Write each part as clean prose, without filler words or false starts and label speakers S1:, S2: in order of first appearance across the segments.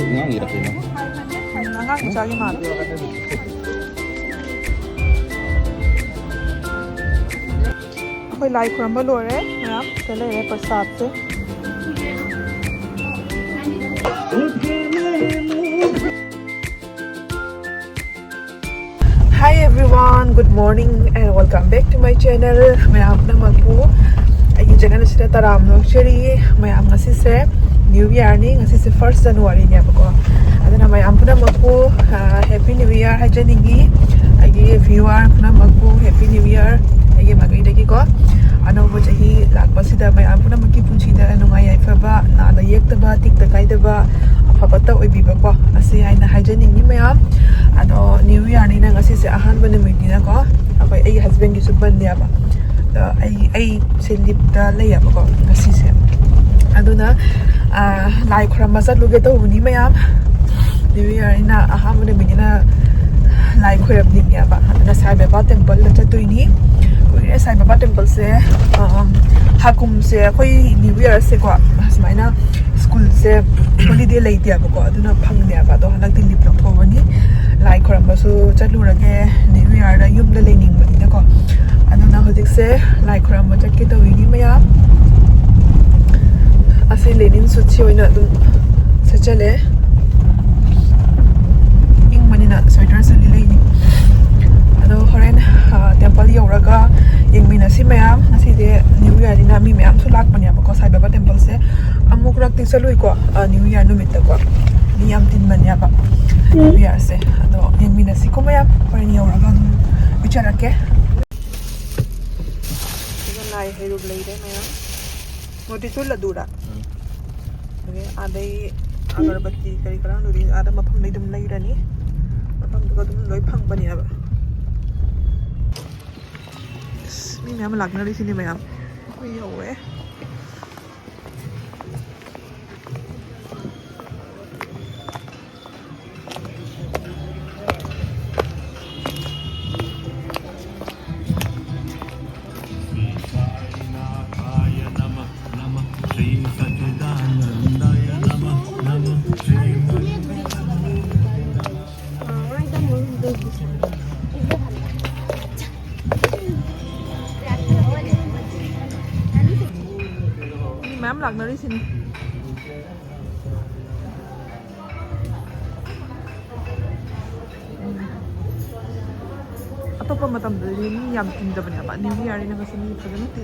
S1: ngang 이렇게 나.
S2: Ngang chagi mal. Khoi lai khuramba lore mayam sele re prasad se. Hi everyone, good morning and welcome back to my channel. Mayam namaku. Agi channel sida taram no cheri mayam ngasi se New Year ni ngasi se 1st January ni apako. Adana mayam puna maku Happy New Year hajaningi. Agi viewer puna maku Happy New Year. Agi magai dagi ko. Anaoba chahi lakpa sida mayam puna maki punchida nungai aifaba na da yektaba tikta kaidaba afabata oibiba ko. Asi aina hajaningi mayam. Ado New Year ni na ngasi se ahanba namit ni na ko. Akoy ay husband gi suban niya ba. Ay silip da layap ako ngasi se. Aduna lai khuramba satluge tawbani mayam. New Year ina ahanba namit ni na lai khuram niya ba. Aduna Sai Baba temple la chatuini. Kuire Sai Baba temple se hakum se koi New Year se ko asmaina school se holiday lay dia ko aduna phang ne ba do hanak din lip thawani lai khuramba su chatlurage New Year da yum la lening bani na ko aduna hojik se lai khuramba chakki tawini maya ase lenin su chi oina dum sachale ing manina sweater sa leini ado horen temple yoraga yengmina si mayam asi de New Year dina mi mayam su lak mania ko Sai Baba temple se amuk rak ti salui ko New Year numit ko ni am tin mania ba New Year se ado yengmina si ko mayam horen yoraga bichara ke lai heru lei de mayam moti chul la dura okay adai agarbatti kari kara nuri ada mafam nei dum lei rani mafam to dum loi phang bani aba mi mayam lagna ri sini mayam koi yowe mayam lagna ri sini atopa matam da ni yam tin da bani ba New Year ni na sini phagana ti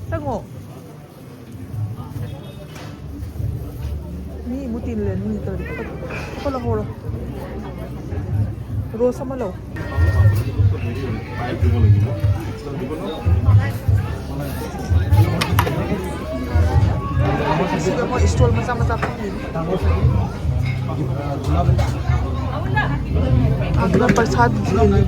S2: tango ni mutin len ni to ko la holo ro samalo Sudah mau install macam-macam ni. Agak persad sini.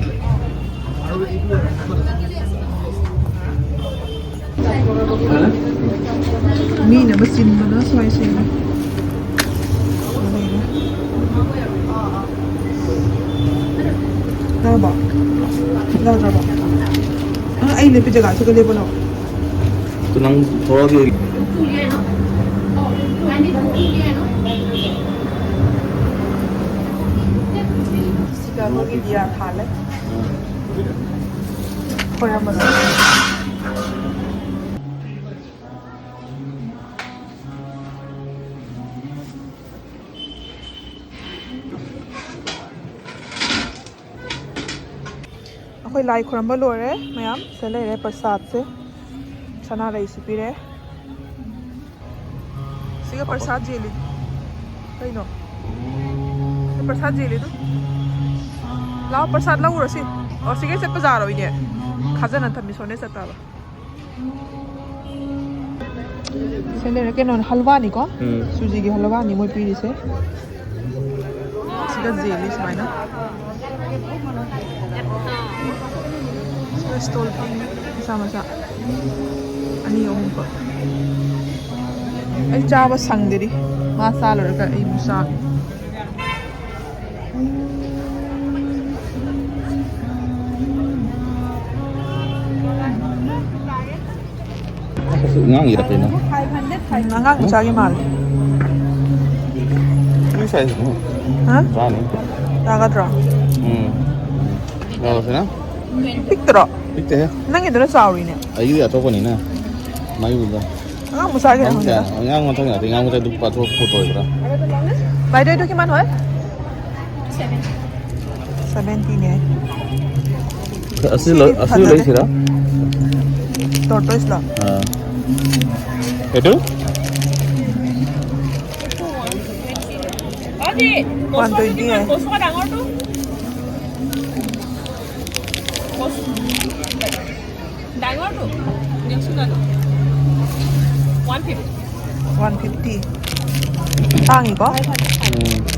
S2: Ni na mesin mana soal sini. Apa? Apa? Ay lebih jaga suka lebih no.
S1: Tunang thora ke
S2: Sudah mau dia khalat. Khoiramurey. Akoy lai khuramba lore mayam sele re prasad se chana recipe re siga prasad jeli kai no prasad jeli tu lao prasad lau ro si o sige se bazar oi ne khazana thami sone sa ta ba sele re ke non halwa ni ko suji gi halwa ni moi piri se siga jeli smai na stol sama-sama ani om ko ay chaba sang diri masala ka ay musa
S1: ngang 이렇게 나.
S2: Nangang machagi mal.
S1: Ini size mo.
S2: Ha?
S1: Rani.
S2: Tagadra.
S1: Ano sila?
S2: Pictro.
S1: Ikte ya.
S2: Nang ito na sorry niya.
S1: Ayu ya topo ni na. Mayu ba?
S2: Nangang machagi na
S1: Ang
S2: hunda.
S1: yang mo tang natin, ang mo tayo pa to photo ira.
S2: By the way, ito kiman hoy? 70 niya.
S1: Asli lagi sila.
S2: Tortoise lang.
S1: Itu?
S2: 120 eh.
S3: ডাঙৰটো দিয়কচোন আৰু 150
S2: 150. Tangi ko?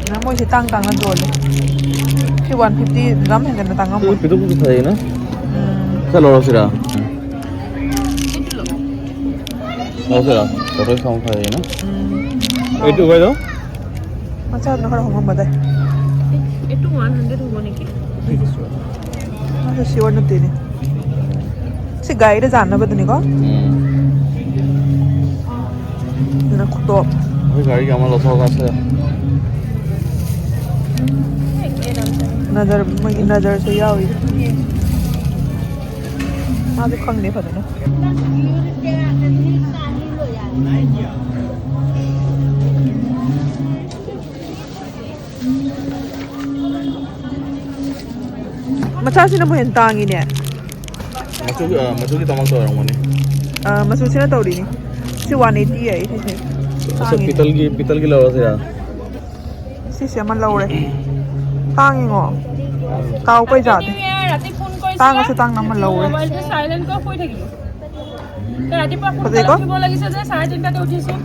S2: Na mo si tang na dole. Si 150 ram hindi na tanga mo.
S1: Itu pun saya na. Sa loro sila. Loro sila. Loro sa kaya na. Itu kaya daw?
S2: Masyado na karong mamada.
S3: এইটো 100 হ'ব নেকি
S2: Ano sure na din eh. Si guide জানা ba din ko? Na kuto.
S1: Oy gari আমার loath আছে।
S2: Nazar sa yawi. Mali kang ne pa din. Macam sino mo yung tangi niya?
S1: Masugi tamang to orang ni.
S2: Masusi na tao din eh. Si 180 eh.
S1: Sa pital gi lawa siya.
S2: Si siya man laure. Tangi ngo. Tao pa jate.
S3: ৰাতি phone কৰিছিল
S2: Tang kasi tang naman laure.
S3: মোবাইলটো silent কৰি শুই থাকিলো ৰাতিপুৱা
S2: Pati
S3: সোনকালে
S2: ko?
S3: উঠিব লাগিছে যে 3:30 উঠিছো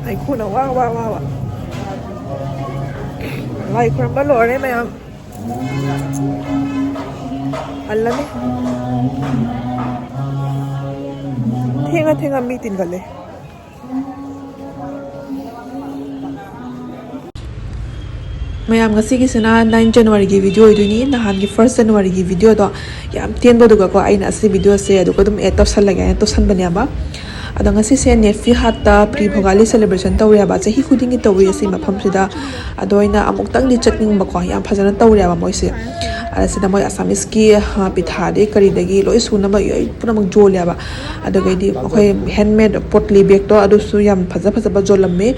S2: Ay kuna wow. Like from balore may alam eh. Tinga meeting gale. Mayam nga sige sana 9 January gi video iduni nahan gi 1 January gi video do yam tien bodu ga ko aina asi video se adu ko dum etap sal laga to san banya ba ada nga si se ne fi hatta pri bhogali celebration tawya ba chahi khuding gi tawri asi mafam sida adoina amuk tang ni chatning ba ko yam phajana tawya ba moi se ala sida moi asamis ki pitha de kari dagi loi suna ba yoi pura mang jolya ba ada ga di khoi handmade potli bag to adu su yam phaja ba jolamme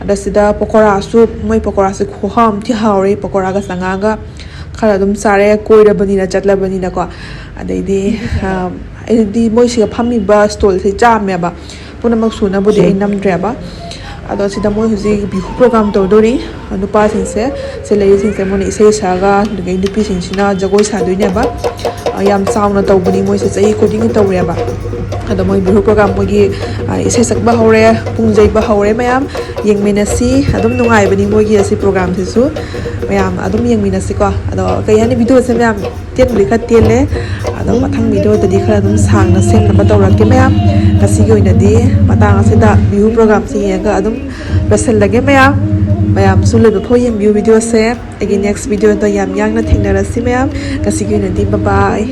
S2: ada sida pokora su moi pokora se khoham thi haure pokora ga sanga ga khara dum sare koira bani na chatla bani na ko adai di moi siga phami ba stall se jam ya ba puna mak suna bodi ai nam dre ba ado sida moi huji bihu program to dori nupa sing se lei sing se moni sei saga dugai dupi sing sina jagoi sa doine ba yam sauna to buni moi se chai coding to re ba ado moi bihu program moi gi isai sak ba hore pungjai ba hore mayam yengminasi adum nungai bani moi gi asi program se su mayam adum yengminasi ko ado kai hani video se mayam tian bli kha tian le ado mathang video ta di khara dum sang na sem na ba tawra ke mayam kasi gi oina di matang asida bihu program si yanga adum rasel lage mayam sule be phoyem view video se again next video to yam yang na thengna rasi mayam kasi gi oina di bye bye